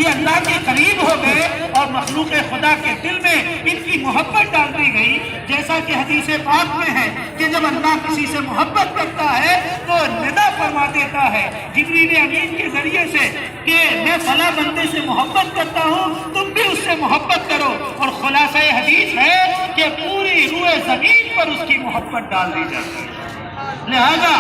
یہ اللہ کے قریب ہو گئے اور مخلوق خدا کے دل میں ان کی محبت ڈال دی گئی. جیسا کہ حدیث پاک میں ہے کہ جب اللہ کسی سے محبت کرتا ہے تو ندا فرما دیتا ہے جبریل امین کے ذریعے سے کہ میں فلاں بندے سے محبت کرتا ہوں، تم بھی اس سے محبت کرو. اور خلاصہ حدیث ہے کہ پوری روئے زمین پر اس کی محبت ڈال دی جاتی ہے. لہذا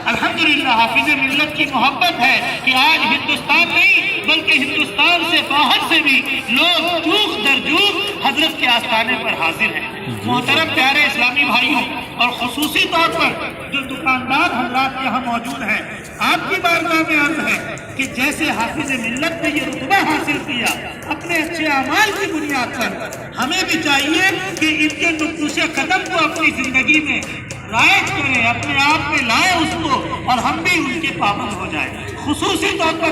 الحمدللہ حافظ ملت کی محبت ہے کہ آج ہندوستان نہیں بلکہ ہندوستان سے باہر سے بھی لوگ جوخ در جوخ حضرت کے آستانے پر حاضر ہیں. محترم پیارے اسلامی بھائیوں، اور خصوصی طور پر جو دکاندار حضرات یہاں موجود ہیں، آپ کی بارگاہ میں عرض ہے کہ جیسے حافظ ملت نے یہ رتبہ حاصل کیا اپنے اچھے اعمال کی بنیاد پر، ہمیں بھی چاہیے کہ ان کے نقوش قدم کو اپنی زندگی میں رائج کریں، اپنے آپ میں لائیں اس کو، اور ہم بھی ان کے پابند ہو جائیں. خصوصی طور پر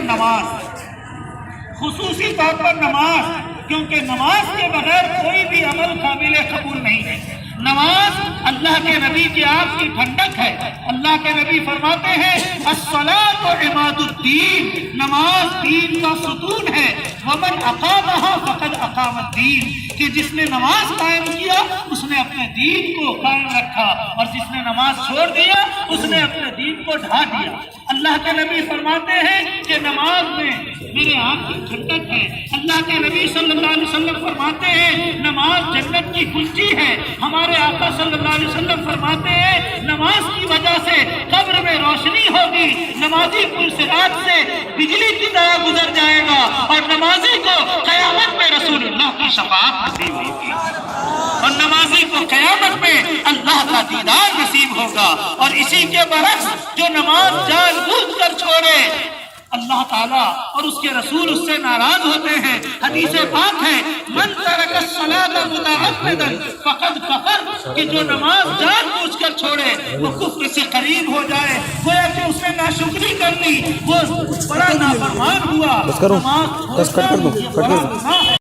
نماز، کیونکہ نماز کے بغیر کوئی بھی عمل قابل قبول نہیں ہے. نماز اللہ کے نبی کی آپ کی ٹھنڈک ہے. اللہ کے نبی فرماتے ہیں الصلاۃ عماد الدین، نماز دین کا ستون ہے. ومن اقامہا فقد اقام الدین، کہ جس نے نماز قائم کیا اس نے اپنے دین کو قائم رکھا، اور جس نے نماز چھوڑ دیا اس نے اپنے دین کو ڈھا دیا. اللہ کے نبی فرماتے ہیں کہ نماز میں میرے آنکھ کی ٹھنڈک ہے. اللہ کے نبی صلی اللہ علیہ وسلم فرماتے ہیں نماز جنت کی کنجی ہے. ہمارے آقا صلی اللہ علیہ وسلم فرماتے ہیں نماز کی وجہ سے قبر میں روشنی ہوگی، نمازی پرصراط سے بجلی کی طرح گزر جائے گا، اور نمازی کو قیامت میں رسول اللہ کی شفاعت نصیب ہوگی، اور نمازی کو قیامت میں اللہ کا دیدار نصیب ہوگا. اور اسی کے برعکس جو نماز جان بوجھ کر چھوڑے، اللہ تعالیٰ اور اس کے رسول اس سے ناراض ہوتے ہیں. حدیث پاک ہے من ترک الصلاۃ متعمدا فقد کفر، کہ جو نماز جان بوجھ کر چھوڑے وہ کفر سے قریب ہو جائے. گویا کہ اس نے ناشکری کر لی، وہ بڑا نافرمان ہوا. نماز چھوڑنا یہ بڑا گناہ ہے.